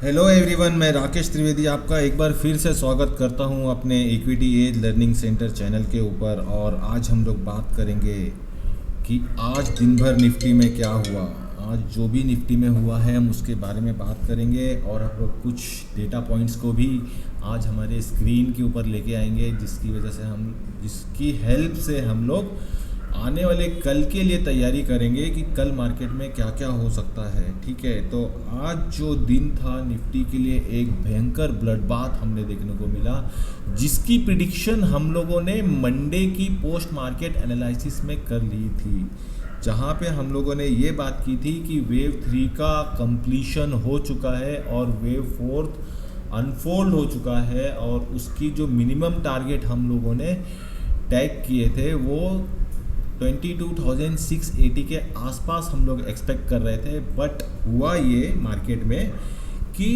Hello everyone, मैं राकेश त्रिवेदी आपका एक बार फिर से स्वागत करता हूं अपने Equity Edge Learning Centre channel के ऊपर। और आज हम लोग बात करेंगे कि आज दिन भर निफ्टी में क्या हुआ। आज जो भी निफ्टी में हुआ है हम उसके बारे में बात करेंगे और हम लोग कुछ डेटा पॉइंट्स को भी आज हमारे स्क्रीन के ऊपर लेके आएंगे, जिसकी हेल्प से हम लोग आने वाले कल के लिए तैयारी करेंगे कि कल मार्केट में क्या क्या हो सकता है। ठीक है, तो आज जो दिन था निफ्टी के लिए एक भयंकर ब्लडबाथ हमने देखने को मिला, जिसकी प्रिडिक्शन हम लोगों ने मंडे की पोस्ट मार्केट एनालिसिस में कर ली थी, जहां पे हम लोगों ने ये बात की थी कि वेव 3 का कंप्लीशन हो चुका है और वेव 4 अनफोल्ड हो चुका है, और उसकी जो मिनिमम टारगेट हम लोगों ने टैग किए थे वो 22,680 के आसपास हम लोग एक्सपेक्ट कर रहे थे। बट हुआ ये मार्केट में कि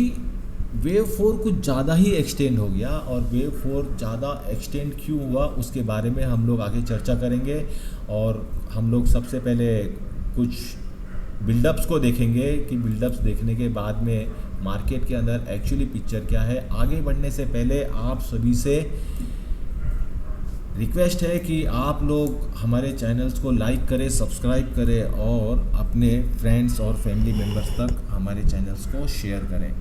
वेव 4 कुछ ज़्यादा ही एक्सटेंड हो गया, और वेव 4 ज़्यादा एक्सटेंड क्यों हुआ उसके बारे में हम लोग आगे चर्चा करेंगे। और हम लोग सबसे पहले कुछ बिल्डअप्स को देखेंगे कि बिल्डअप्स देखने के बाद में मार्केट के अंदर एक्चुअली पिक्चर क्या है। आगे बढ़ने से पहले आप सभी से रिक्वेस्ट है कि आप लोग हमारे चैनल्स को लाइक करें, सब्सक्राइब करें और अपने फ्रेंड्स और फैमिली मेम्बर्स तक हमारे चैनल्स को शेयर करें।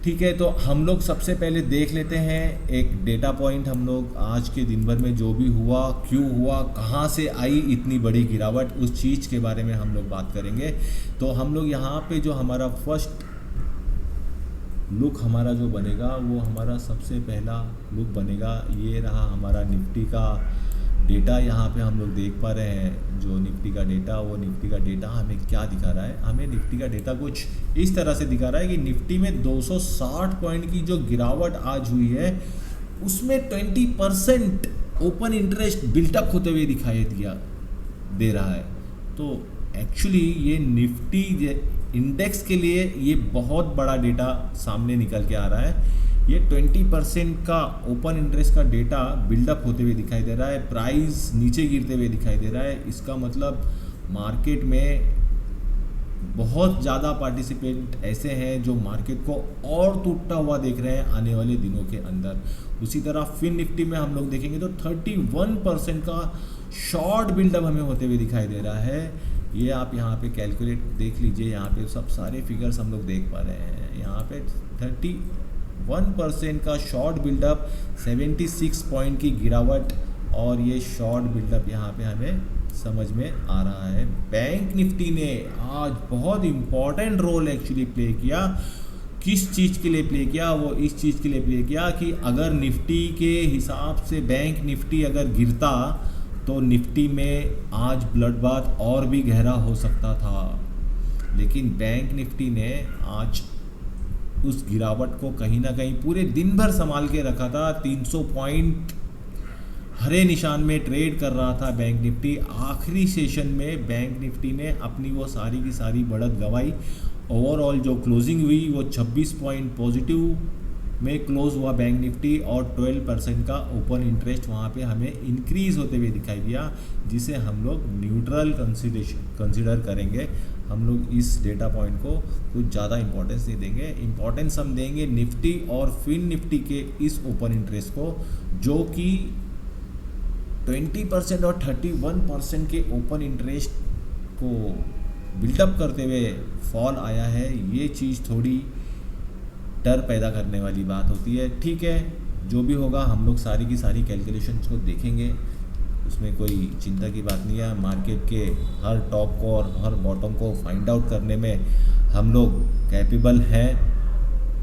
ठीक है, तो हम लोग सबसे पहले देख लेते हैं एक डेटा पॉइंट। हम लोग आज के दिन भर में जो भी हुआ, क्यों हुआ, कहाँ से आई इतनी बड़ी गिरावट, उस चीज़ के बारे में हम लोग बात करेंगे। तो हम लोग यहाँ पे जो हमारा फर्स्ट लुक हमारा जो बनेगा वो हमारा सबसे पहला लुक बनेगा, ये रहा हमारा निफ्टी का डेटा। यहाँ पे हम लोग देख पा रहे हैं जो निफ्टी का डेटा, वो निफ्टी का डेटा हमें क्या दिखा रहा है। हमें निफ्टी का डेटा कुछ इस तरह से दिखा रहा है कि निफ्टी में 260 पॉइंट की जो गिरावट आज हुई है उसमें 20% ओपन इंटरेस्ट बिल्टअप होते हुए दिखाई दे रहा है। तो एक्चुअली ये निफ्टी इंडेक्स के लिए ये बहुत बड़ा डेटा सामने निकल के आ रहा है। ये 20% का ओपन इंटरेस्ट का डेटा बिल्डअप होते हुए दिखाई दे रहा है, प्राइस नीचे गिरते हुए दिखाई दे रहा है। इसका मतलब मार्केट में बहुत ज़्यादा पार्टिसिपेंट ऐसे हैं जो मार्केट को और टूटता हुआ देख रहे हैं आने वाले दिनों के अंदर। उसी तरह फिन निफ्टी में हम लोग देखेंगे तो 31% का शॉर्ट बिल्डअप हमें होते हुए दिखाई दे रहा है। ये आप यहाँ पे कैलकुलेट देख लीजिए, यहाँ पे सब सारे फिगर्स हम लोग देख पा रहे हैं। यहाँ पे 31% का शॉर्ट बिल्डअप, 76 पॉइंट की गिरावट, और ये शॉर्ट बिल्डअप यहाँ पे हमें समझ में आ रहा है। बैंक निफ्टी ने आज बहुत इम्पॉर्टेंट रोल एक्चुअली प्ले किया। किस चीज़ के लिए प्ले किया? वो इस चीज़ के लिए प्ले किया कि अगर निफ्टी के हिसाब से बैंक निफ्टी अगर गिरता तो निफ्टी में आज ब्लडबाथ और भी गहरा हो सकता था। लेकिन बैंक निफ्टी ने आज उस गिरावट को कहीं ना कहीं पूरे दिन भर संभाल के रखा था। 300 पॉइंट हरे निशान में ट्रेड कर रहा था बैंक निफ्टी। आखिरी सेशन में बैंक निफ्टी ने अपनी वो सारी की सारी बढ़त गंवाई। ओवरऑल जो क्लोजिंग हुई वो 26 पॉइंट पॉजिटिव में क्लोज हुआ बैंक निफ्टी, और 12% का ओपन इंटरेस्ट वहाँ पे हमें इंक्रीज़ होते हुए दिखाई दिया, जिसे हम लोग न्यूट्रल कंसिडर करेंगे। हम लोग इस डेटा पॉइंट को कुछ ज़्यादा इंपॉर्टेंस नहीं देंगे। इंपॉर्टेंस हम देंगे निफ्टी और फिन निफ्टी के इस ओपन इंटरेस्ट को, जो कि 20% और 31% के ओपन इंटरेस्ट को बिल्टअप करते हुए फॉल आया है। ये चीज़ थोड़ी डर पैदा करने वाली बात होती है। ठीक है, जो भी होगा हम लोग सारी की सारी कैलकुलेशंस को देखेंगे, उसमें कोई चिंता की बात नहीं है। मार्केट के हर टॉप को और हर बॉटम को फाइंड आउट करने में हम लोग कैपेबल हैं।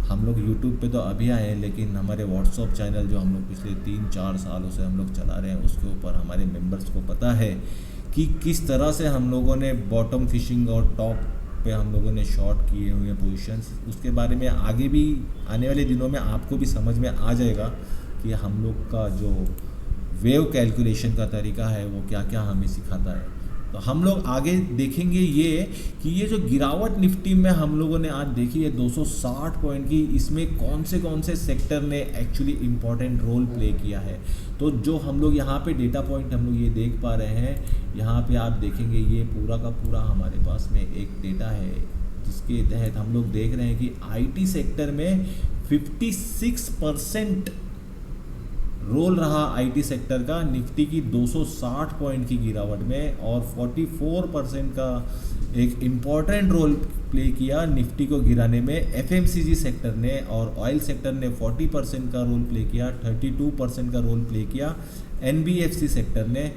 हम लोग यूट्यूब पे तो अभी आए हैं, लेकिन हमारे व्हाट्सअप चैनल जो हम लोग पिछले 3-4 सालों से हम लोग चला रहे हैं, उसके ऊपर हमारे मेंबर्स को पता है कि किस तरह से हम लोगों ने बॉटम फिशिंग और टॉप पे हम लोगों ने शॉर्ट किए हुए पोजीशंस। उसके बारे में आगे भी आने वाले दिनों में आपको भी समझ में आ जाएगा कि हम लोग का जो वेव कैलकुलेशन का तरीका है वो क्या क्या हमें सिखाता है। तो हम लोग आगे देखेंगे ये कि ये जो गिरावट निफ्टी में हम लोगों ने आज देखी है 260 पॉइंट की, इसमें कौन से सेक्टर ने एक्चुअली इम्पॉर्टेंट रोल प्ले किया है। तो जो हम लोग यहाँ पे डेटा पॉइंट हम लोग ये देख पा रहे हैं, यहाँ पे आप देखेंगे ये पूरा का पूरा हमारे पास में एक डेटा है जिसके तहत हम लोग देख रहे हैं कि आईटी सेक्टर में 56% रोल रहा आईटी सेक्टर का निफ्टी की 260 पॉइंट की गिरावट में, और 44% का एक इम्पॉर्टेंट रोल प्ले किया निफ्टी को गिराने में एफएमसीजी सेक्टर ने, और ऑयल सेक्टर ने 40% का रोल प्ले किया, 32% का रोल प्ले किया एनबीएफसी सेक्टर ने,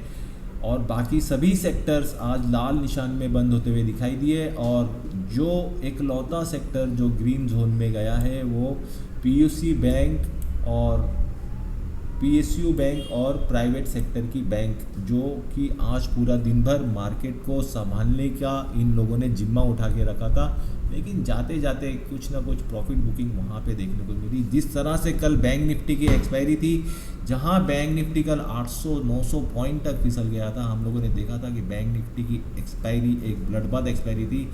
और बाकी सभी सेक्टर्स आज लाल निशान में बंद होते हुए दिखाई दिए। और जो एक लौता सेक्टर जो ग्रीन जोन में गया है वो पीएसयू बैंक और प्राइवेट सेक्टर की बैंक, जो कि आज पूरा दिन भर मार्केट को संभालने का इन लोगों ने जिम्मा उठा के रखा था, लेकिन जाते जाते कुछ ना कुछ प्रॉफिट बुकिंग वहाँ पे देखने को मिली। जिस तरह से कल बैंक निफ्टी की एक्सपायरी थी, जहाँ बैंक निफ्टी कल 800-900 पॉइंट तक फिसल गया था, हम लोगों ने देखा था कि बैंक निफ्टी की एक्सपायरी एक ब्लडबाथ एक्सपायरी थी।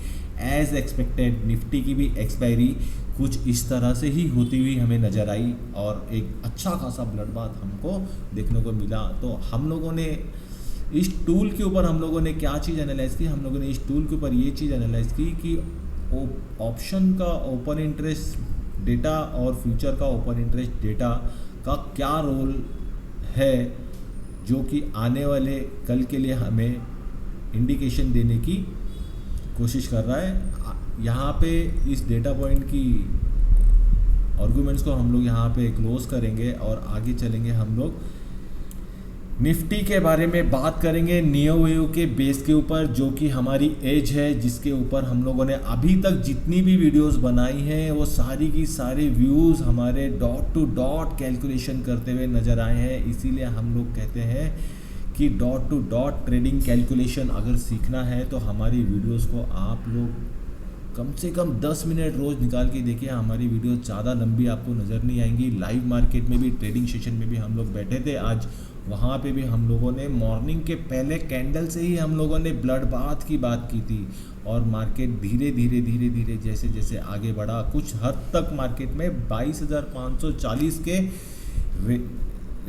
एज एक्सपेक्टेड निफ्टी की भी एक्सपायरी कुछ इस तरह से ही होती हुई हमें नज़र आई, और एक अच्छा खासा ब्लडबाथ हमको देखने को मिला। तो हम लोगों ने इस टूल के ऊपर हम लोगों ने क्या चीज़ एनालाइज़ की, हम लोगों ने इस टूल के ऊपर ये चीज़ एनालाइज़ की कि ऑप्शन का ओपन इंटरेस्ट डेटा और फ्यूचर का ओपन इंटरेस्ट डेटा का क्या रोल है, जो कि आने वाले कल के लिए हमें इंडिकेशन देने की कोशिश कर रहा है। यहाँ पे इस डेटा पॉइंट की आर्गूमेंट्स को हम लोग यहाँ पे क्लोज करेंगे और आगे चलेंगे। हम लोग निफ्टी के बारे में बात करेंगे नियो वेव के बेस के ऊपर, जो कि हमारी एज है, जिसके ऊपर हम लोगों ने अभी तक जितनी भी वीडियोस बनाई हैं वो सारी की सारे व्यूज़ हमारे डॉट टू डॉट कैलकुलेशन करते हुए नज़र आए हैं। इसीलिए हम लोग कहते हैं कि dot to dot trading calculation अगर सीखना है तो हमारी वीडियोस को आप लोग कम से कम 10 मिनट रोज़ निकाल के देखिए। हमारी वीडियो ज़्यादा लंबी आपको नज़र नहीं आएंगी। लाइव मार्केट में भी ट्रेडिंग सेशन में भी हम लोग बैठे थे आज, वहाँ पे भी हम लोगों ने मॉर्निंग के पहले कैंडल से ही हम लोगों ने ब्लड बाथ की बात की थी, और मार्केट धीरे धीरे जैसे जैसे आगे बढ़ा कुछ हद तक मार्केट में 22,540 के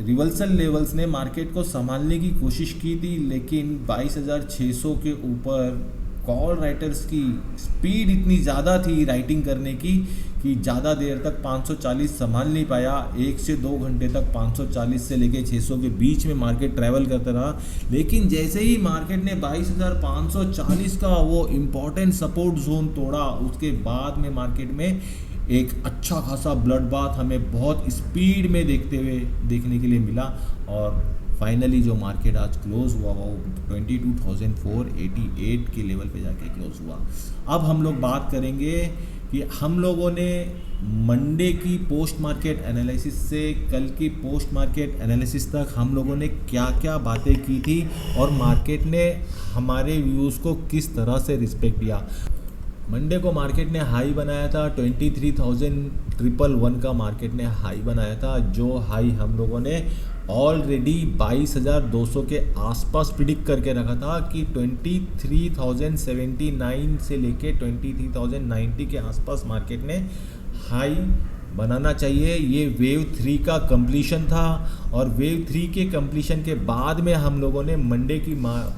रिवर्सल लेवल्स ने मार्केट को संभालने की कोशिश की थी, लेकिन 22,600 के ऊपर कॉल राइटर्स की स्पीड इतनी ज़्यादा थी राइटिंग करने की कि ज़्यादा देर तक 540 संभाल नहीं पाया। 1 से 2 घंटे तक 540 से लेके 600 के बीच में मार्केट ट्रैवल करता रहा, लेकिन जैसे ही मार्केट ने 22,540 का वो इम्पॉर्टेंट सपोर्ट जोन तोड़ा, उसके बाद में मार्केट में एक अच्छा खासा ब्लड बाथ हमें बहुत स्पीड में देखने के लिए मिला, और फाइनली जो मार्केट आज क्लोज हुआ वो 22,488 के लेवल पे जाके क्लोज हुआ। अब हम लोग बात करेंगे कि हम लोगों ने मंडे की पोस्ट मार्केट एनालिसिस से कल की पोस्ट मार्केट एनालिसिस तक हम लोगों ने क्या क्या बातें की थी, और मार्केट ने हमारे व्यूज़ को किस तरह से रिस्पेक्ट दिया। मंडे को मार्केट ने हाई बनाया था 23,111 का मार्केट ने हाई बनाया था, जो हाई हम लोगों ने ऑलरेडी 22,200 के आसपास प्रिडिक्ट करके रखा था कि 23,079 से लेके 23,090 के आसपास मार्केट ने हाई बनाना चाहिए। ये वेव 3 का कंप्लीशन था, और वेव 3 के कंप्लीशन के बाद में हम लोगों ने मंडे की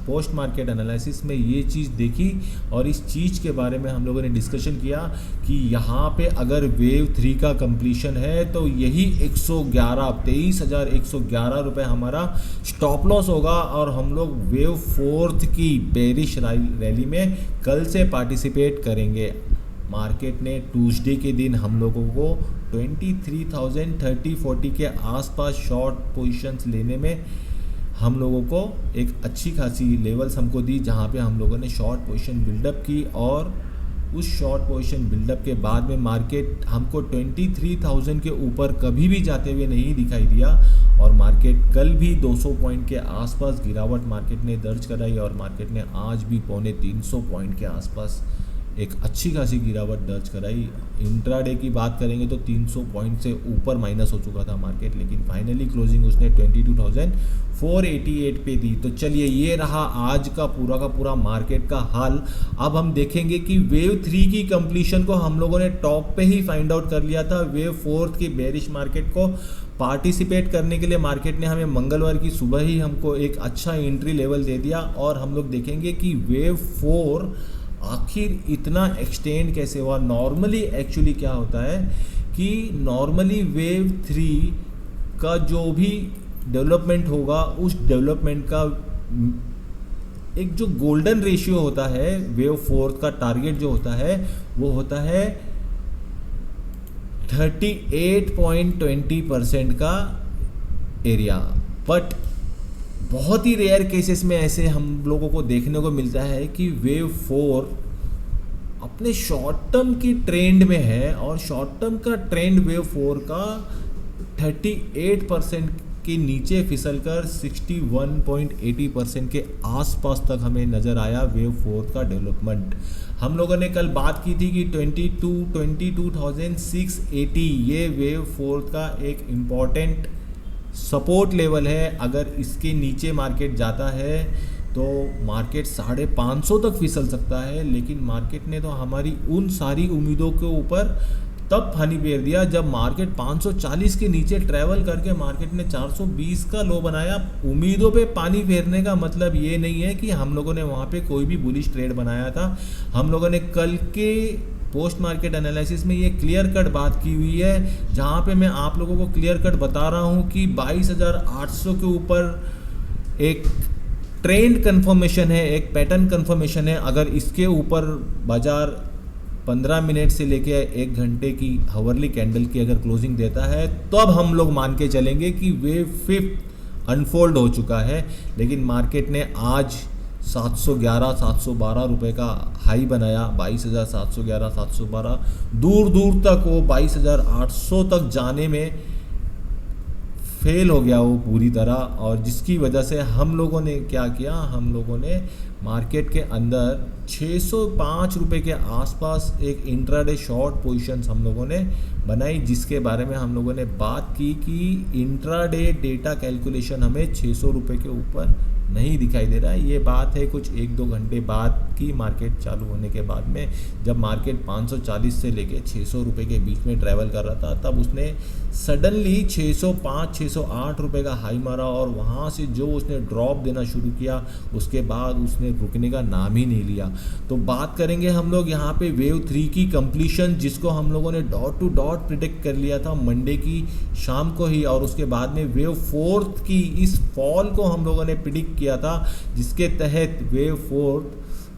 पोस्ट मार्केट एनालिसिस में ये चीज़ देखी, और इस चीज़ के बारे में हम लोगों ने डिस्कशन किया कि यहाँ पे अगर वेव 3 का कंप्लीशन है तो यही 23,111 रुपये हमारा स्टॉप लॉस होगा, और हम लोग वेव 4 की बेरिश रैली में कल से पार्टिसिपेट करेंगे। मार्केट ने ट्यूसडे के दिन हम लोगों को 23,030-40 के आसपास शॉर्ट पोजीशंस लेने में हम लोगों को एक अच्छी खासी लेवल्स हमको दी, जहां पे हम लोगों ने शॉर्ट पोजीशन बिल्डअप की, और उस शॉर्ट पोजीशन बिल्डअप के बाद में मार्केट हमको 23,000 के ऊपर कभी भी जाते हुए नहीं दिखाई दिया, और मार्केट कल भी 200 पॉइंट के आसपास गिरावट मार्केट ने दर्ज कराई, और मार्केट ने आज भी 350 पॉइंट के आसपास एक अच्छी खासी गिरावट दर्ज कराई। इंट्राडे की बात करेंगे तो 300 पॉइंट से ऊपर माइनस हो चुका था मार्केट, लेकिन फाइनली क्लोजिंग उसने 22,488 पे दी। तो चलिए, ये रहा आज का पूरा मार्केट का हाल। अब हम देखेंगे कि वेव 3 की कंप्लीशन को हम लोगों ने टॉप पे ही फाइंड आउट कर लिया था। वेव 4 की बेरिश मार्केट को पार्टिसिपेट करने के लिए मार्केट ने हमें मंगलवार की सुबह ही हमको एक अच्छा एंट्री लेवल दे दिया, और हम लोग देखेंगे कि वेव 4 आखिर इतना एक्सटेंड कैसे हुआ। नॉर्मली एक्चुअली क्या होता है कि नॉर्मली वेव 3 का जो भी डेवलपमेंट होगा उस डेवलपमेंट का एक जो गोल्डन रेशियो होता है, वेव 4 का टारगेट जो होता है वो होता है 38.20% का एरिया। बट बहुत ही रेयर केसेस में ऐसे हम लोगों को देखने को मिलता है कि वेव 4 अपने शॉर्ट टर्म की ट्रेंड में है और शॉर्ट टर्म का ट्रेंड वेव 4 का 38% के नीचे फिसलकर 61.80% के आसपास तक हमें नज़र आया वेव 4 का डेवलपमेंट। हम लोगों ने कल बात की थी कि 22,680 ये वेव 4 का एक इम्पॉर्टेंट सपोर्ट लेवल है। अगर इसके नीचे मार्केट जाता है तो मार्केट 550 तक फिसल सकता है, लेकिन मार्केट ने तो हमारी उन सारी उम्मीदों के ऊपर तब पानी फेर दिया जब मार्केट 540 के नीचे ट्रैवल करके मार्केट ने 420 का लो बनाया। उम्मीदों पे पानी फेरने का मतलब ये नहीं है कि हम लोगों ने वहाँ पे कोई भी बुलिश ट्रेड बनाया था। हम लोगों ने कल के पोस्ट मार्केट एनालिसिस में ये क्लियर कट बात की हुई है, जहाँ पे मैं आप लोगों को क्लियर कट बता रहा हूँ कि 22,800 के ऊपर एक ट्रेंड कंफर्मेशन है, एक पैटर्न कंफर्मेशन है। अगर इसके ऊपर बाजार 15 मिनट से लेके 1 घंटे की हावरली कैंडल की अगर क्लोजिंग देता है तब हम लोग मान के चलेंगे कि वेव 5 अनफोल्ड हो चुका है। लेकिन मार्केट ने आज 712 रुपए का हाई बनाया, 22,711 712, दूर दूर तक वो 22,800 तक जाने में फेल हो गया वो पूरी तरह। और जिसकी वजह से हम लोगों ने क्या किया, हम लोगों ने मार्केट के अंदर 605 रुपए के आसपास एक इंट्राडे शॉर्ट पोजीशंस हम लोगों ने बनाई, जिसके बारे में हम लोगों ने बात की कि इंट्राडे डेटा कैलकुलेशन हमें 600 रुपए के ऊपर नहीं दिखाई दे रहा है। ये बात है कुछ 1-2 घंटे बाद की, मार्केट चालू होने के बाद में, जब मार्केट 540 से लेके 600 रुपए के बीच में ट्रैवल कर रहा था, तब उसने सडनली 605-608 रुपए का हाई मारा और वहाँ से जो उसने ड्रॉप देना शुरू किया उसके बाद उसने रुकने का नाम ही नहीं लिया। तो बात करेंगे हम लोग यहाँ पे वेव 3 की कंप्लीशन, जिसको हम लोगों ने डॉट टू डॉट प्रिडिक्ट कर लिया था मंडे की शाम को ही, और उसके बाद में वेव 4 की इस फॉल को हम लोगों ने प्रिडिक्ट किया था, जिसके तहत वेव 4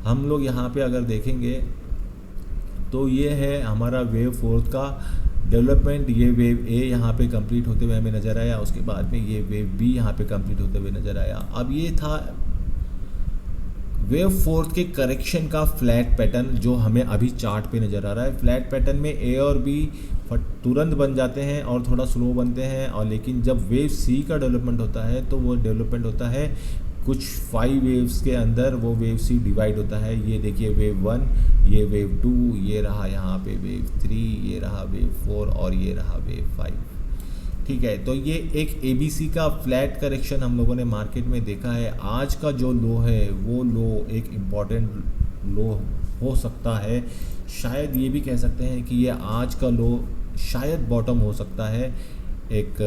हम लोग यहाँ पे अगर देखेंगे तो ये है हमारा वेव 4 का डेवलपमेंट। ये वेव ए यहाँ पे कंप्लीट होते हुए हमें नज़र आया, उसके बाद में ये वेव बी यहाँ पे कंप्लीट होते हुए नज़र आया। अब ये था वेव 4 के करेक्शन का फ्लैट पैटर्न जो हमें अभी चार्ट पे नज़र आ रहा है। फ्लैट पैटर्न में ए और बी तुरंत बन जाते हैं और थोड़ा स्लो बनते हैं, और लेकिन जब वेव सी का डेवलपमेंट होता है तो वो डेवलपमेंट होता है कुछ 5 वेव्स के अंदर, वो वेव सी डिवाइड होता है। ये देखिए वेव 1, ये वेव 2, ये रहा यहाँ पे वेव 3, ये रहा वेव 4 और ये रहा वेव 5। ठीक है, तो ये एक ABC का फ्लैट करेक्शन हम लोगों ने मार्केट में देखा है। आज का जो लो है वो लो एक इम्पॉर्टेंट लो हो सकता है, शायद ये भी कह सकते हैं कि ये आज का लो शायद बॉटम हो सकता है एक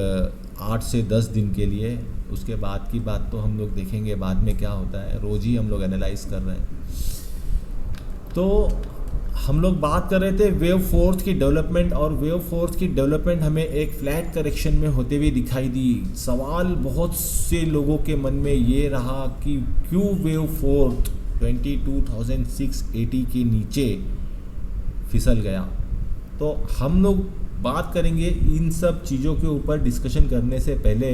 8 से 10 दिन के लिए। उसके बाद की बात तो हम लोग देखेंगे बाद में क्या होता है, रोज़ ही हम लोग एनालाइज कर रहे हैं। तो हम लोग बात कर रहे थे वेव 4 की डेवलपमेंट, और वेव 4 की डेवलपमेंट हमें एक फ्लैट करेक्शन में होते हुए दिखाई दी। सवाल बहुत से लोगों के मन में ये रहा कि क्यों वेव 4 22,680 के नीचे फिसल गया। तो हम लोग बात करेंगे इन सब चीज़ों के ऊपर डिस्कशन करने से पहले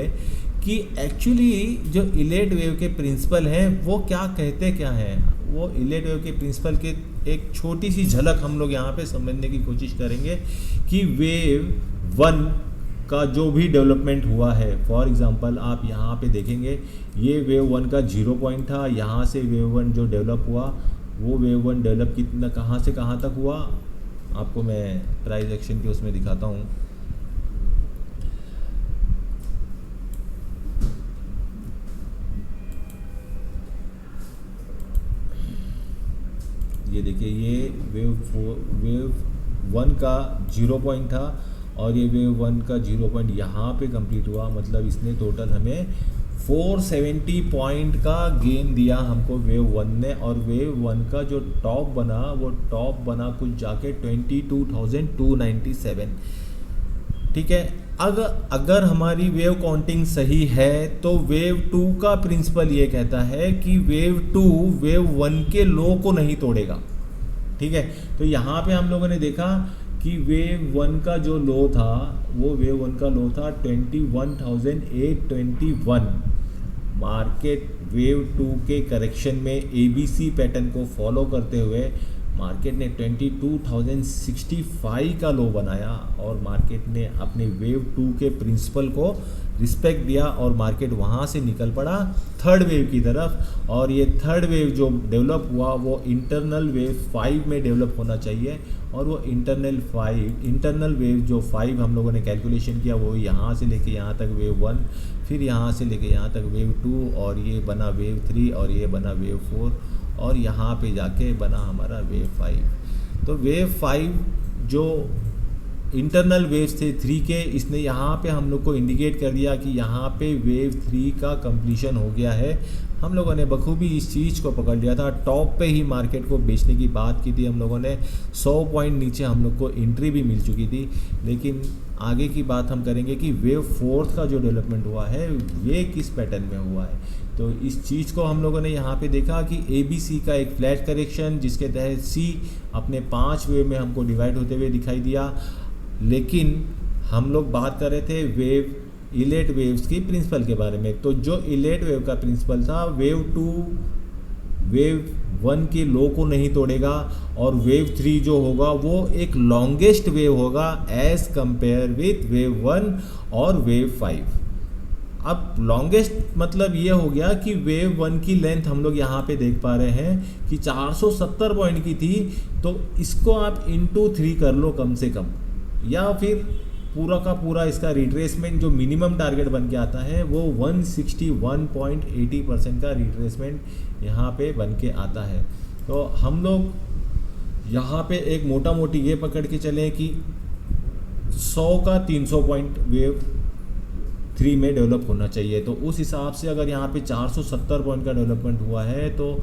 कि एक्चुअली जो इलेट वेव के प्रिंसिपल हैं वो क्या कहते क्या हैं। वो इलेट वेव के प्रिंसिपल के एक छोटी सी झलक हम लोग यहाँ पे समझने की कोशिश करेंगे कि वेव 1 का जो भी डेवलपमेंट हुआ है, फॉर एग्जांपल आप यहाँ पे देखेंगे ये वेव 1 का 0 पॉइंट था। यहाँ से वेव 1 जो डेवलप हुआ वो वेव 1 डेवलप कितना कहाँ से कहाँ तक हुआ, आपको मैं प्राइस एक्शन के उसमें दिखाता हूँ। ये देखिए ये वेव 1 का 0 पॉइंट था और ये वेव 1 का 0 पॉइंट यहाँ पे कंप्लीट हुआ, मतलब इसने टोटल हमें 470 पॉइंट का गेन दिया हमको वेव 1 ने, और वेव 1 का जो टॉप बना वो टॉप बना कुछ जाके 22,297। ठीक है, अगर हमारी वेव काउंटिंग सही है तो वेव 2 का प्रिंसिपल ये कहता है कि वेव 2 वेव 1 के लो को नहीं तोड़ेगा। ठीक है, तो यहाँ पे हम लोगों ने देखा कि वेव 1 का जो लो था वो वेव 1 का लो था 21,821। मार्केट वेव 2 के करेक्शन में ABC पैटर्न को फॉलो करते हुए मार्केट ने 22,065 का लो बनाया, और मार्केट ने अपने वेव 2 के प्रिंसिपल को रिस्पेक्ट दिया और मार्केट वहाँ से निकल पड़ा थर्ड वेव की तरफ। और ये थर्ड वेव जो डेवलप हुआ वो इंटरनल वेव 5 में डेवलप होना चाहिए, और वो इंटरनल वेव जो 5 हम लोगों ने कैलकुलेशन किया वो यहाँ से लेके यहाँ तक वेव 1, फिर यहाँ से लेके यहाँ तक वेव 2, और ये बना वेव 3, और ये बना वेव 4, और यहाँ पे जाके बना हमारा वेव 5। तो वेव 5 जो इंटरनल वेव्स थे 3 के, इसने यहाँ पे हम लोग को इंडिकेट कर दिया कि यहाँ पे वेव 3 का कंप्लीशन हो गया है। हम लोगों ने बखूबी इस चीज़ को पकड़ लिया था। टॉप पे ही मार्केट को बेचने की बात की थी हम लोगों ने, 100 पॉइंट नीचे हम लोग को एंट्री भी मिल चुकी थी। लेकिन आगे की बात हम करेंगे कि वेव 4 का जो डेवलपमेंट हुआ है ये किस पैटर्न में हुआ है। तो इस चीज़ को हम लोगों ने यहाँ पे देखा कि ABC का एक फ्लैट करेक्शन, जिसके तहत C अपने 5 वेव में हमको डिवाइड होते हुए दिखाई दिया। लेकिन हम लोग बात कर रहे थे वेव इलेट वेव्स की प्रिंसिपल के बारे में। तो जो इलेट वेव का प्रिंसिपल था, वेव 2 वेव 1 के लो को नहीं तोड़ेगा, और वेव 3 जो होगा वो एक लॉन्गेस्ट वेव होगा एज कंपेयर विथ वेव 1 और वेव 5। अब लॉन्गेस्ट मतलब ये हो गया कि वेव 1 की लेंथ हम लोग यहाँ पे देख पा रहे हैं कि 470 पॉइंट की थी, तो इसको आप इंटू 3 कर लो कम से कम, या फिर पूरा का पूरा इसका रिट्रेसमेंट जो मिनिमम टारगेट बन के आता है वो 161.80% का रिट्रेसमेंट यहाँ पे बन के आता है। तो हम लोग यहाँ पे एक मोटा मोटी ये पकड़ के चलें कि 100 का 300 पॉइंट वेव 3 में डेवलप होना चाहिए। तो उस हिसाब से अगर यहाँ पे 470 पॉइंट का डेवलपमेंट हुआ है तो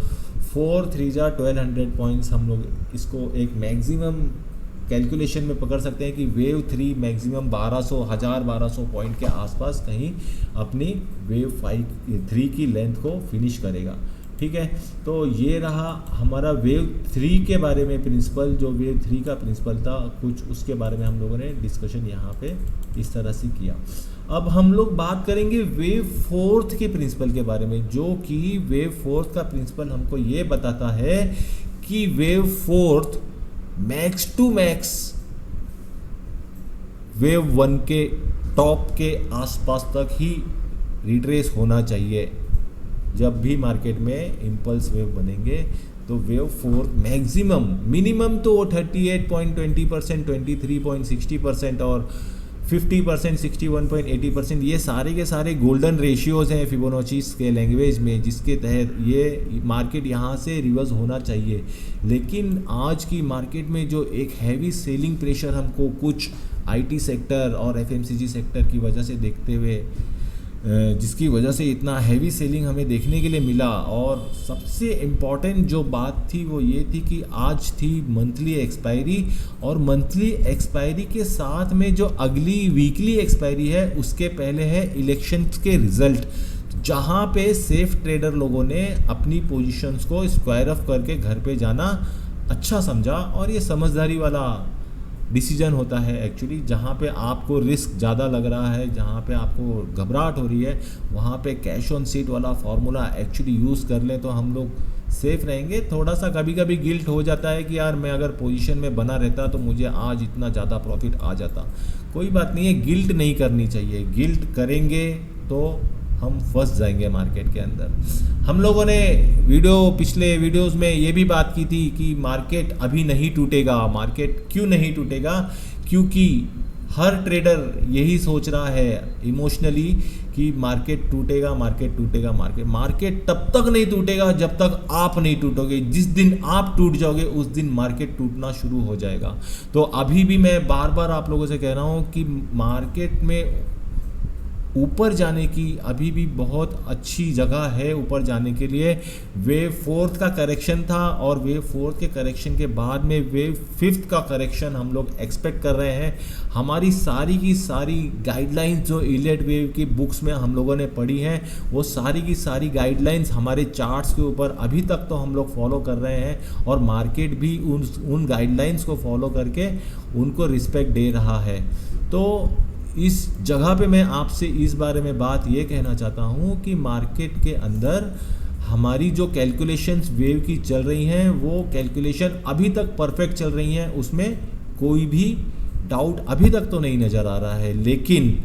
4 3 जा 1200 पॉइंट्स हम लोग इसको एक मैक्सिमम कैलकुलेशन में पकड़ सकते हैं कि वेव 3 मैक्सिमम 1200 पॉइंट के आसपास कहीं अपनी वेव 3 की लेंथ को फिनिश करेगा। ठीक है, तो ये रहा हमारा वेव 3 के बारे में प्रिंसिपल। जो वेव 3 का प्रिंसिपल था कुछ उसके बारे में हम लोगों ने डिस्कशन यहाँ पे इस तरह से किया। अब हम लोग बात करेंगे वेव 4 के प्रिंसिपल के बारे में, जो कि वेव 4 का प्रिंसिपल हमको ये बताता है कि wave 4 max to max wave 1 के टॉप के आसपास तक ही रिट्रेस होना चाहिए। जब भी मार्केट में इम्पल्स वेव बनेंगे तो वेव 4 मैक्सिमम, मिनिमम तो 38.20%, 23.60% और 50%, 61.80%, ये सारे के सारे गोल्डन रेशियोज़ हैं फिबोनाची के लैंग्वेज में, जिसके तहत ये मार्केट यहाँ से रिवर्स होना चाहिए। लेकिन आज की मार्केट में जो एक हैवी सेलिंग प्रेशर हमको कुछ IT सेक्टर और FMCG सेक्टर की वजह से देखते हुए, जिसकी वजह से इतना हैवी सेलिंग हमें देखने के लिए मिला, और सबसे इम्पॉर्टेंट जो बात थी वो ये थी कि आज थी मंथली एक्सपायरी, और मंथली एक्सपायरी के साथ में जो अगली वीकली एक्सपायरी है उसके पहले है इलेक्शंस के रिजल्ट, जहाँ पे सेफ ट्रेडर लोगों ने अपनी पोजीशंस को स्क्वायर ऑफ करके घर पे जाना अच्छा समझा। और ये समझदारी वाला डिसीजन होता है एक्चुअली। जहाँ पे आपको रिस्क ज़्यादा लग रहा है, जहाँ पे आपको घबराहट हो रही है, वहाँ पे कैश ऑन सीट वाला फार्मूला एक्चुअली यूज़ कर लें तो हम लोग सेफ रहेंगे। थोड़ा सा कभी कभी गिल्ट हो जाता है कि यार मैं अगर पोजीशन में बना रहता तो मुझे आज इतना ज़्यादा प्रॉफिट आ जाता। कोई बात नहीं है, गिल्ट नहीं करनी चाहिए। गिल्ट करेंगे तो हम फंस जाएंगे मार्केट के अंदर। हम लोगों ने पिछले वीडियोस में ये भी बात की थी कि मार्केट अभी नहीं टूटेगा। मार्केट क्यों नहीं टूटेगा? क्योंकि हर ट्रेडर यही सोच रहा है इमोशनली कि मार्केट टूटेगा, मार्केट टूटेगा। मार्केट तब तक नहीं टूटेगा जब तक आप नहीं टूटोगे। जिस दिन आप टूट जाओगे उस दिन मार्केट टूटना शुरू हो जाएगा। तो अभी भी मैं बार बार आप लोगों से कह रहा हूँ कि मार्केट में ऊपर जाने की अभी भी बहुत अच्छी जगह है ऊपर जाने के लिए। वेव फोर्थ का करेक्शन था और वेव फोर्थ के करेक्शन के बाद में वेव फिफ्थ का करेक्शन हम लोग एक्सपेक्ट कर रहे हैं। हमारी सारी की सारी गाइडलाइंस जो इलियट वेव की बुक्स में हम लोगों ने पढ़ी हैं, वो सारी की सारी गाइडलाइंस हमारे चार्ट्स के ऊपर अभी तक तो हम लोग फॉलो कर रहे हैं और मार्केट भी उन गाइडलाइंस को फॉलो करके उनको रिस्पेक्ट दे रहा है। तो इस जगह पे मैं आपसे इस बारे में बात ये कहना चाहता हूँ कि मार्केट के अंदर हमारी जो कैलकुलेशंस वेव की चल रही हैं वो कैलकुलेशन अभी तक परफेक्ट चल रही हैं, उसमें कोई भी डाउट अभी तक तो नहीं नज़र आ रहा है। लेकिन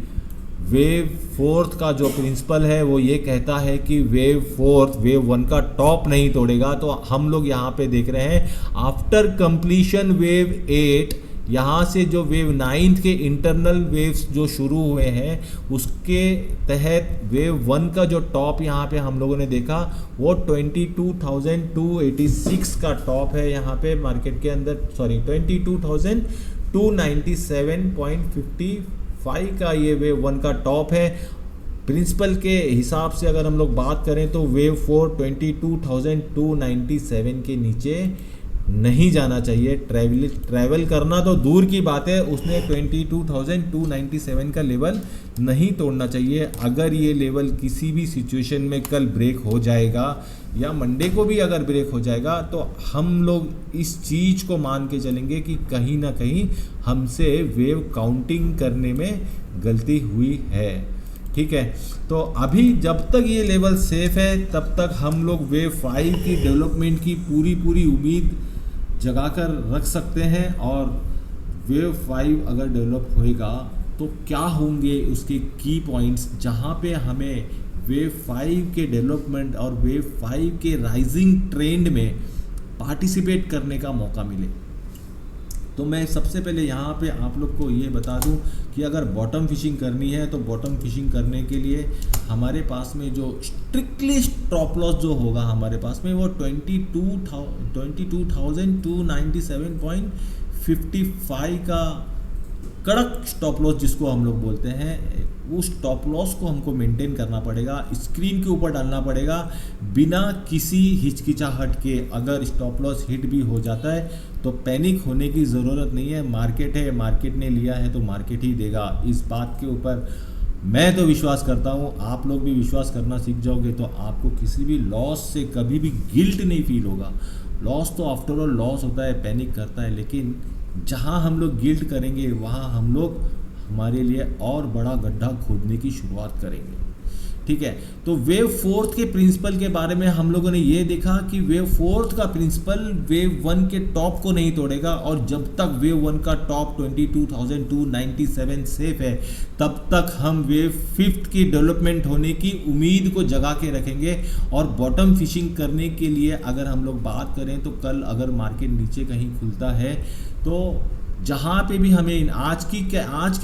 वेव फोर्थ का जो प्रिंसिपल है वो ये कहता है कि वेव फोर्थ वेव वन का टॉप नहीं तोड़ेगा। तो हम लोग यहाँ पे देख रहे हैं आफ्टर कंप्लीशन वेव 8, यहाँ से जो वेव 9 के इंटरनल वेव्स जो शुरू हुए हैं उसके तहत वेव 1 का जो टॉप यहाँ पे हम लोगों ने देखा वो 22,286 का टॉप है यहाँ पे मार्केट के अंदर, सॉरी 22,297.55 का ये वेव 1 का टॉप है। प्रिंसिपल के हिसाब से अगर हम लोग बात करें तो वेव 4 22,297 के नीचे नहीं जाना चाहिए। ट्रैवल करना तो दूर की बात है, उसने 22,297 का लेवल नहीं तोड़ना चाहिए। अगर ये लेवल किसी भी सिचुएशन में कल ब्रेक हो जाएगा या मंडे को भी अगर ब्रेक हो जाएगा तो हम लोग इस चीज़ को मान के चलेंगे कि कहीं ना कहीं हमसे वेव काउंटिंग करने में गलती हुई है। ठीक है, तो अभी जब तक ये लेवल सेफ है तब तक हम लोग वेव 5 की डेवलपमेंट की पूरी उम्मीद जगा कर रख सकते हैं। और वेव 5 अगर डेवलप होएगा तो क्या होंगे उसके की पॉइंट्स जहाँ पे हमें वेव 5 के डेवलपमेंट और वेव 5 के राइजिंग ट्रेंड में पार्टिसिपेट करने का मौका मिले। तो मैं सबसे पहले यहाँ पे आप लोग को ये बता दूँ कि अगर बॉटम फिशिंग करनी है तो बॉटम फिशिंग करने के लिए हमारे पास में जो स्ट्रिक्टली स्टॉप लॉस जो होगा हमारे पास में वो 22,297.55 का कड़क स्टॉप लॉस जिसको हम लोग बोलते हैं, वो स्टॉप लॉस को हमको मेंटेन करना पड़ेगा, स्क्रीन के ऊपर डालना पड़ेगा बिना किसी हिचकिचाहट के। अगर स्टॉप लॉस हिट भी हो जाता है तो पैनिक होने की ज़रूरत नहीं है। मार्केट है, मार्केट ने लिया है तो मार्केट ही देगा। इस बात के ऊपर मैं तो विश्वास करता हूँ, आप लोग भी विश्वास करना सीख जाओगे तो आपको किसी भी लॉस से कभी भी गिल्ट नहीं फील होगा। लॉस तो आफ्टर ऑल लॉस होता है, पैनिक करता है, लेकिन जहाँ हम लोग गिल्ट करेंगे वहाँ हम लोग हमारे लिए और बड़ा गड्ढा खोदने की शुरुआत करेंगे। ठीक है, तो वेव फोर्थ के प्रिंसिपल के बारे में हम लोगों ने ये देखा कि वेव फोर्थ का प्रिंसिपल वेव 1 के टॉप को नहीं तोड़ेगा और जब तक वेव 1 का टॉप 22,297 सेफ है तब तक हम वेव फिफ्थ की डेवलपमेंट होने की उम्मीद को जगा के रखेंगे। और बॉटम फिशिंग करने के लिए अगर हम लोग बात करें तो कल अगर मार्केट नीचे कहीं खुलता है तो जहाँ पे भी हमें आज की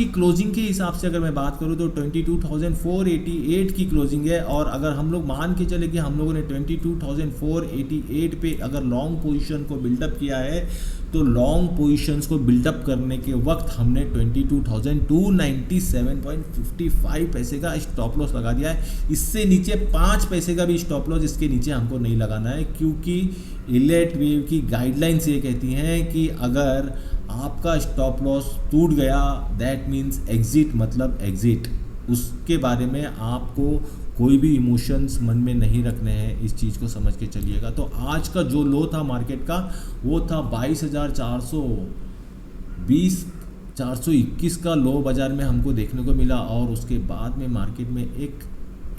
क्लोजिंग के हिसाब से अगर मैं बात करूँ तो 22,488 की क्लोजिंग है। और अगर हम लोग मान के चले कि हम लोगों ने 22,488 पे अगर लॉन्ग पोजीशन को बिल्डअप किया है तो लॉन्ग पोजीशंस को बिल्डअप करने के वक्त हमने 22,297.55 पैसे का स्टॉप लॉस लगा दिया है। इससे नीचे 5 पैसे का भी स्टॉप लॉस इसके नीचे हमको नहीं लगाना है, क्योंकि इलियट वेव की गाइडलाइंस ये कहती हैं कि अगर आपका स्टॉप लॉस टूट गया दैट मीन्स एग्जिट, मतलब एग्जिट। उसके बारे में आपको कोई भी इमोशंस मन में नहीं रखने हैं, इस चीज़ को समझ के चलिएगा। तो आज का जो लो था मार्केट का वो था 22,421 का लो बाज़ार में हमको देखने को मिला। और उसके बाद में मार्केट में एक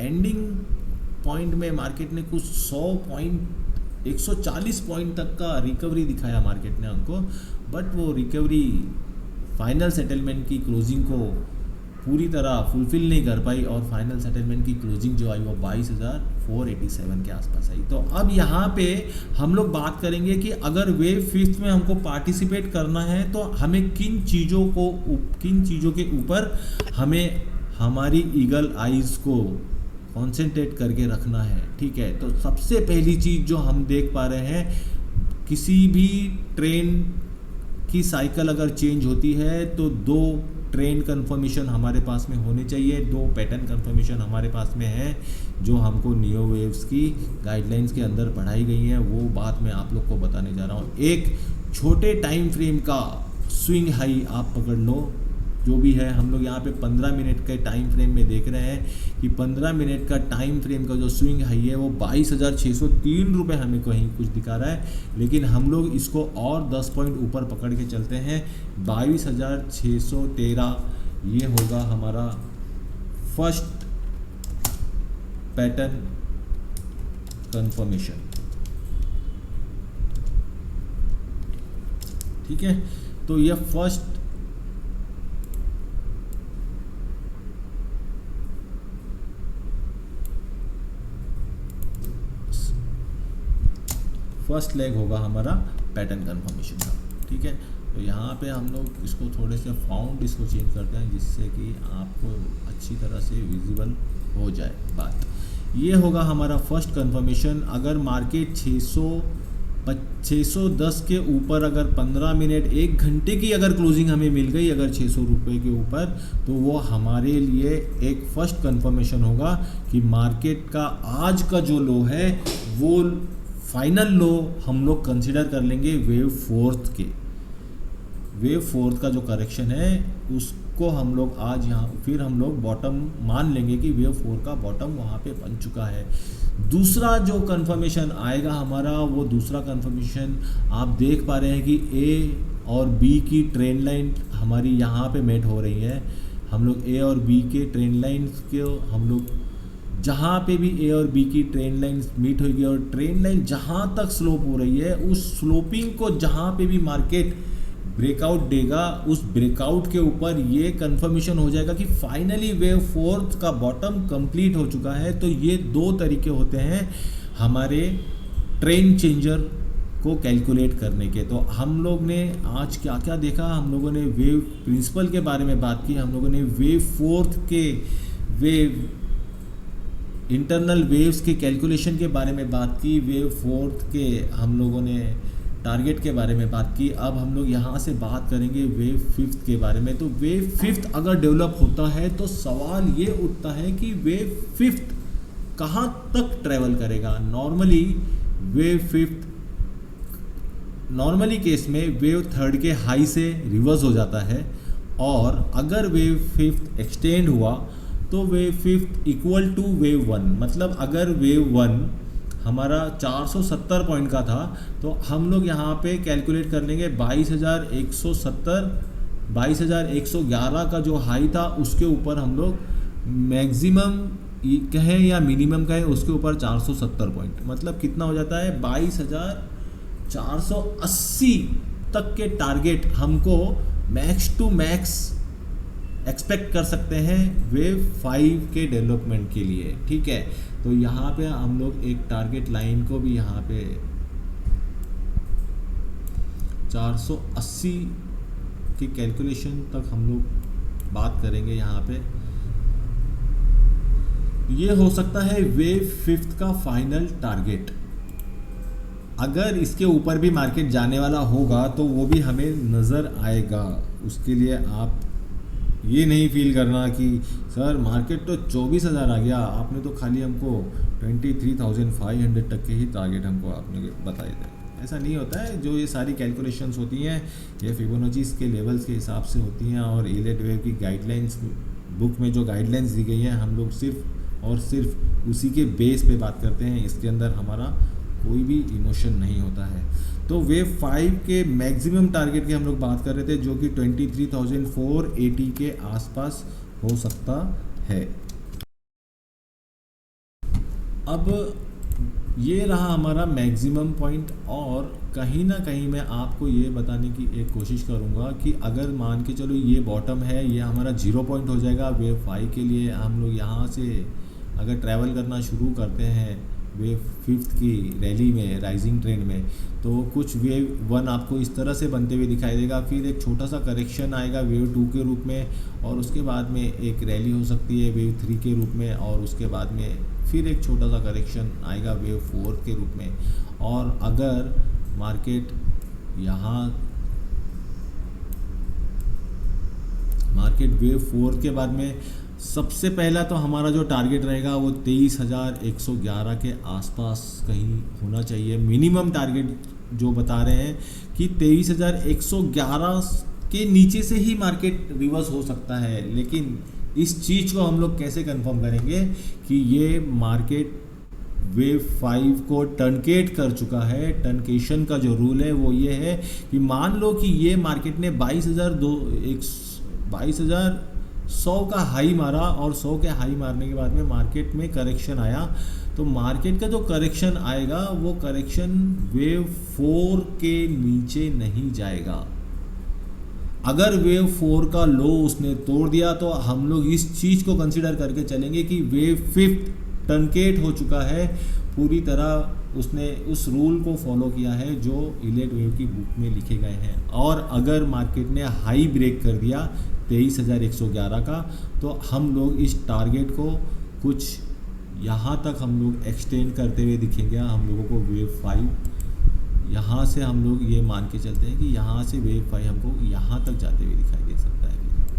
एंडिंग पॉइंट में मार्केट ने कुछ 140 पॉइंट तक का रिकवरी दिखाया मार्केट ने हमको, बट वो रिकवरी फाइनल सेटलमेंट की क्लोजिंग को पूरी तरह फुलफिल नहीं कर पाई और फाइनल सेटलमेंट की क्लोजिंग जो आई वो 22,487 के आसपास आई। तो अब यहाँ पे हम लोग बात करेंगे कि अगर वेव फिफ्थ में हमको पार्टिसिपेट करना है तो हमें किन चीज़ों के ऊपर हमें हमारी ईगल आइज़ को कॉन्सेंट्रेट करके रखना है। ठीक है, तो सबसे पहली चीज़ जो हम देख पा रहे हैं, किसी भी ट्रेन की साइकिल अगर चेंज होती है तो 2 ट्रेंड कंफर्मेशन हमारे पास में होने चाहिए, 2 पैटर्न कंफर्मेशन हमारे पास में है जो हमको नियो वेव्स की गाइडलाइंस के अंदर पढ़ाई गई हैं, वो बात मैं आप लोग को बताने जा रहा हूँ। एक छोटे टाइम फ्रेम का स्विंग हाई आप पकड़ लो, जो भी है हम लोग यहाँ पे 15 मिनट के टाइम फ्रेम में देख रहे हैं कि 15 मिनट का टाइम फ्रेम का जो स्विंग हाई है वो 22,603 रुपये हमें कहीं कुछ दिखा रहा है, लेकिन हम लोग इसको और 10 पॉइंट ऊपर पकड़ के चलते हैं, 22,613 ये होगा हमारा फर्स्ट पैटर्न कंफर्मेशन। ठीक है, तो ये फर्स्ट लेग होगा हमारा पैटर्न कंफर्मेशन का। ठीक है, तो यहाँ पे हम लोग इसको थोड़े से फाउंड इसको चेंज करते हैं जिससे कि आपको अच्छी तरह से विजिबल हो जाए बात। ये होगा हमारा फर्स्ट कंफर्मेशन। अगर मार्केट 610 के ऊपर अगर 15 मिनट 1 घंटे की अगर क्लोजिंग हमें मिल गई अगर 600 रुपये के ऊपर, तो वो हमारे लिए एक फर्स्ट कंफर्मेशन होगा कि मार्केट का आज का जो लो है वो फाइनल लो हम लोग कंसिडर कर लेंगे वेव फोर्थ का जो करेक्शन है उसको हम लोग आज यहाँ फिर हम लोग बॉटम मान लेंगे कि वेव 4 का बॉटम वहाँ पे बन चुका है। दूसरा जो कंफर्मेशन आएगा हमारा, वो दूसरा कंफर्मेशन आप देख पा रहे हैं कि ए और बी की ट्रेंड लाइन हमारी यहाँ पे मेट हो रही है। हम लोग ए और बी के ट्रेंड लाइन को हम लोग जहाँ पे भी ए और बी की ट्रेंड लाइन मीट होगी और ट्रेंड लाइन जहाँ तक स्लोप हो रही है उस स्लोपिंग को जहाँ पे भी मार्केट ब्रेकआउट देगा उस ब्रेकआउट के ऊपर ये कंफर्मेशन हो जाएगा कि फाइनली वेव फोर्थ का बॉटम कंप्लीट हो चुका है। तो ये 2 तरीके होते हैं हमारे ट्रेंड चेंजर को कैलकुलेट करने के। तो हम लोग ने आज क्या क्या देखा, हम लोगों ने वेव प्रिंसिपल के बारे में बात की, हम लोगों ने वेव फोर्थ के वेव इंटरनल वेव्स के कैलकुलेशन के बारे में बात की, वेव फोर्थ के हम लोगों ने टारगेट के बारे में बात की। अब हम लोग यहाँ से बात करेंगे वेव फिफ्थ के बारे में। तो वेव फिफ्थ अगर डेवलप होता है तो सवाल ये उठता है कि वेव फिफ्थ कहाँ तक ट्रेवल करेगा। नॉर्मली केस में वेव थर्ड के हाई से रिवर्स हो जाता है, और अगर वेव फिफ्थ एक्सटेंड हुआ तो wave fifth equal to wave one. मतलब अगर वेव वन हमारा 470 पॉइंट का था तो हम लोग यहाँ पे कैलकुलेट कर लेंगे 22,111 का जो हाई था उसके ऊपर हम लोग मैक्सिमम कहें या मिनिमम कहें उसके ऊपर 470 पॉइंट, मतलब कितना हो जाता है 22,480 तक के टारगेट हमको मैक्स टू मैक्स एक्सपेक्ट कर सकते हैं वेव 5 के डेवलपमेंट के लिए। ठीक है, तो यहाँ पे हम लोग एक टारगेट लाइन को भी यहाँ पे 480 की कैलकुलेशन तक हम लोग बात करेंगे। यहाँ पे ये हो सकता है वेव फिफ्थ का फाइनल टारगेट। अगर इसके ऊपर भी मार्केट जाने वाला होगा तो वो भी हमें नज़र आएगा। उसके लिए आप ये नहीं फील करना कि सर मार्केट तो 24,000 आ गया, आपने तो खाली हमको 23,500 तक के ही टारगेट हमको आपने बताए थे। ऐसा नहीं होता है। जो ये सारी कैलकुलेशंस होती हैं ये फिबोनाची के लेवल्स के हिसाब से होती हैं, और एलियट वेव की गाइडलाइंस बुक में जो गाइडलाइंस दी गई हैं हम लोग सिर्फ और सिर्फ उसी के बेस पे बात करते हैं। इसके अंदर हमारा कोई भी इमोशन नहीं होता है। तो वेव 5 के मैक्सिमम टारगेट की हम लोग बात कर रहे थे जो कि 23,480 के आसपास हो सकता है। अब ये रहा हमारा मैक्सिमम पॉइंट, और कहीं ना कहीं मैं आपको ये बताने की एक कोशिश करूँगा कि अगर मान के चलो ये बॉटम है, ये हमारा 0 पॉइंट हो जाएगा वेव 5 के लिए। हम लोग यहाँ से अगर ट्रैवल करना शुरू करते हैं वेव फिफ्थ की रैली में, राइजिंग ट्रेंड में, तो कुछ वेव 1 आपको इस तरह से बनते हुए दिखाई देगा, फिर एक छोटा सा करेक्शन आएगा वेव 2 के रूप में, और उसके बाद में एक रैली हो सकती है वेव 3 के रूप में, और उसके बाद में फिर एक छोटा सा करेक्शन आएगा वेव 4 के रूप में। और अगर मार्केट यहाँ मार्केट वेव 4 के बाद में सबसे पहला तो हमारा जो टारगेट रहेगा वो 23,111 के आसपास कहीं होना चाहिए। मिनिमम टारगेट जो बता रहे हैं कि 23,111 के नीचे से ही मार्केट रिवर्स हो सकता है, लेकिन इस चीज़ को हम लोग कैसे कंफर्म करेंगे कि ये मार्केट वेव 5 को टर्नकेट कर चुका है। टर्नकेशन का जो रूल है वो ये है कि मान लो कि ये मार्केट ने 22,100 का हाई मारा और 100 के हाई मारने के बाद में मार्केट में करेक्शन आया, तो मार्केट का जो करेक्शन आएगा वो करेक्शन वेव 4 के नीचे नहीं जाएगा। अगर वेव 4 का लो उसने तोड़ दिया तो हम लोग इस चीज़ को कंसिडर करके चलेंगे कि वेव 5 टर्नकेट हो चुका है पूरी तरह। उसने उस रूल को फॉलो किया है जो इलेट वेव की बुक में लिखे गए हैं। और अगर मार्केट ने हाई ब्रेक कर दिया 23,111 का, तो हम लोग इस टारगेट को कुछ यहाँ तक हम लोग एक्सटेंड करते हुए दिखेंगे। हम लोगों को वेव 5 यहाँ से हम लोग ये मान के चलते हैं कि यहाँ से वेव 5 हमको यहाँ तक जाते हुए दिखाई दे सकता है।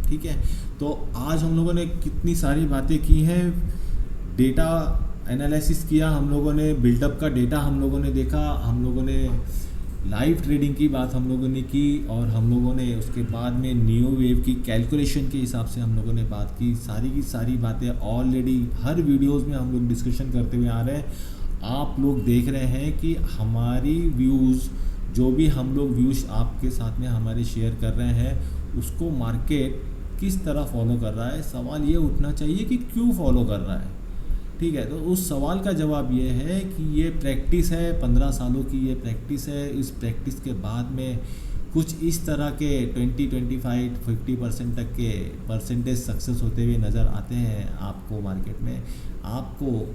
ठीक है, तो आज हम लोगों ने कितनी सारी बातें की हैं, डेटा एनालिसिस किया हम लोगों ने, बिल्डअप का डेटा हम लोगों ने देखा, हम लोगों ने लाइव ट्रेडिंग की बात हम लोगों ने की, और हम लोगों ने उसके बाद में न्यू वेव की कैलकुलेशन के हिसाब से हम लोगों ने बात की। सारी की सारी बातें ऑलरेडी हर वीडियोस में हम लोग डिस्कशन करते हुए आ रहे हैं। आप लोग देख रहे हैं कि हमारी व्यूज़, जो भी हम लोग व्यूज़ आपके साथ में हमारे शेयर कर रहे हैं, उसको मार्केट किस तरह फॉलो कर रहा है। सवाल ये उठना चाहिए कि क्यों फॉलो कर रहा है। ठीक है, तो उस सवाल का जवाब ये है कि ये प्रैक्टिस है, 15 सालों की ये प्रैक्टिस है। इस प्रैक्टिस के बाद में कुछ इस तरह के 20-25-50% तक के परसेंटेज सक्सेस होते हुए नज़र आते हैं आपको मार्केट में। आपको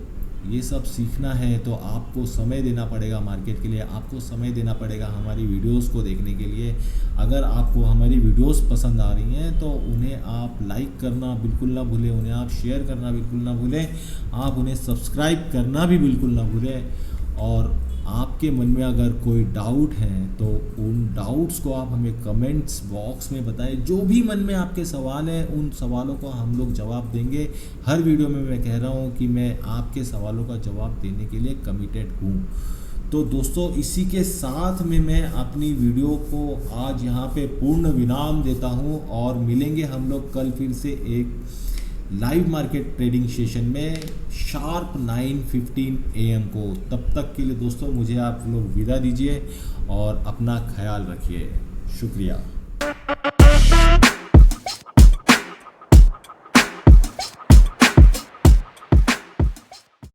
ये सब सीखना है तो आपको समय देना पड़ेगा मार्केट के लिए, आपको समय देना पड़ेगा हमारी वीडियोस को देखने के लिए। अगर आपको हमारी वीडियोस पसंद आ रही हैं तो उन्हें आप लाइक करना बिल्कुल ना भूलें, उन्हें आप शेयर करना बिल्कुल ना भूलें, आप उन्हें सब्सक्राइब करना भी बिल्कुल ना भूलें। और आपके मन में अगर कोई डाउट है तो उन डाउट्स को आप हमें कमेंट्स बॉक्स में बताएं। जो भी मन में आपके सवाल हैं उन सवालों को हम लोग जवाब देंगे। हर वीडियो में मैं कह रहा हूं कि मैं आपके सवालों का जवाब देने के लिए कमिटेड हूं। तो दोस्तों, इसी के साथ में मैं अपनी वीडियो को आज यहाँ पे पूर्ण विराम देता हूँ, और मिलेंगे हम लोग कल फिर से एक लाइव मार्केट ट्रेडिंग सेशन में शार्प 9:15 AM को। तब तक के लिए दोस्तों मुझे आप लोग विदा दीजिए और अपना ख्याल रखिए। शुक्रिया।